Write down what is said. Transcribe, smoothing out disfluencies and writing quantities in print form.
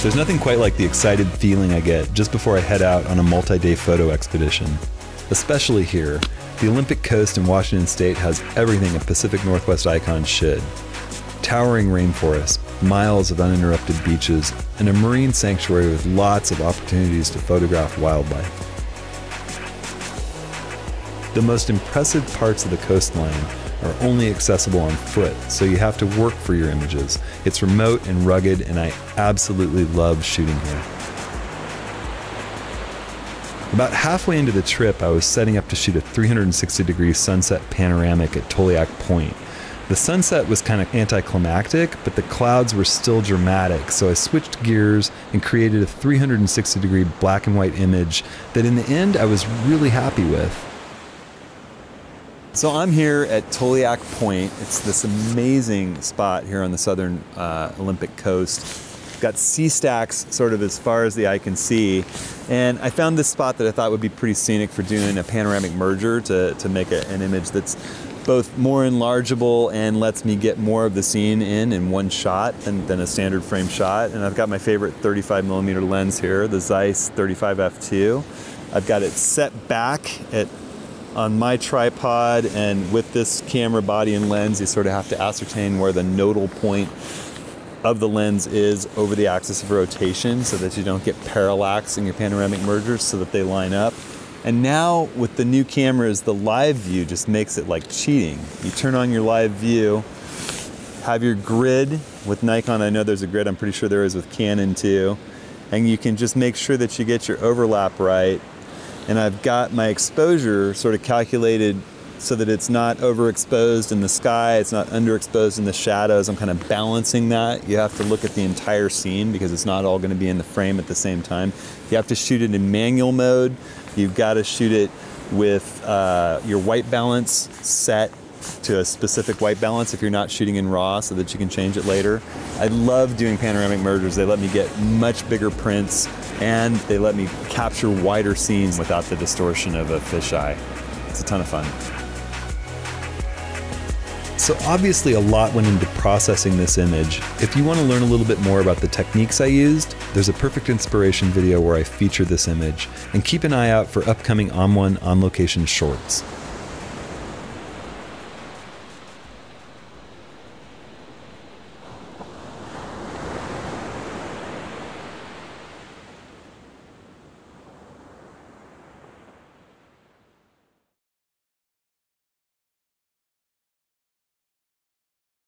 There's nothing quite like the excited feeling I get just before I head out on a multi-day photo expedition. Especially here, the Olympic coast in Washington State has everything a Pacific Northwest icon should. Towering rainforests, miles of uninterrupted beaches, and a marine sanctuary with lots of opportunities to photograph wildlife. The most impressive parts of the coastline are only accessible on foot, so you have to work for your images. It's remote and rugged, and I absolutely love shooting here. About halfway into the trip, I was setting up to shoot a 360-degree sunset panoramic at Toleak Point. The sunset was kind of anticlimactic, but the clouds were still dramatic, so I switched gears and created a 360-degree black and white image that in the end I was really happy with. So I'm here at Toleak Point. It's this amazing spot here on the southern Olympic coast. Got sea stacks sort of as far as the eye can see. And I found this spot that I thought would be pretty scenic for doing a panoramic merger to make an image that's both more enlargeable and lets me get more of the scene in one shot than a standard frame shot. And I've got my favorite 35mm lens here, the Zeiss 35 f2. I've got it set back on my tripod, and with this camera body and lens, you sort of have to ascertain where the nodal point of the lens is over the axis of rotation so that you don't get parallax in your panoramic mergers, so that they line up. And now with the new cameras, the live view just makes it like cheating. You turn on your live view, have your grid with Nikon. I know there's a grid, I'm pretty sure there is with Canon too. And you can just make sure that you get your overlap right. And I've got my exposure sort of calculated so that it's not overexposed in the sky, it's not underexposed in the shadows. I'm kind of balancing that. You have to look at the entire scene because it's not all going to be in the frame at the same time. You have to shoot it in manual mode. You've got to shoot it with your white balance set to a specific white balance if you're not shooting in RAW, so that you can change it later. I love doing panoramic mergers. They let me get much bigger prints, and they let me capture wider scenes without the distortion of a fisheye. It's a ton of fun. So obviously a lot went into processing this image. If you want to learn a little bit more about the techniques I used, there's a perfect inspiration video where I feature this image. And keep an eye out for upcoming ON1 on location shorts.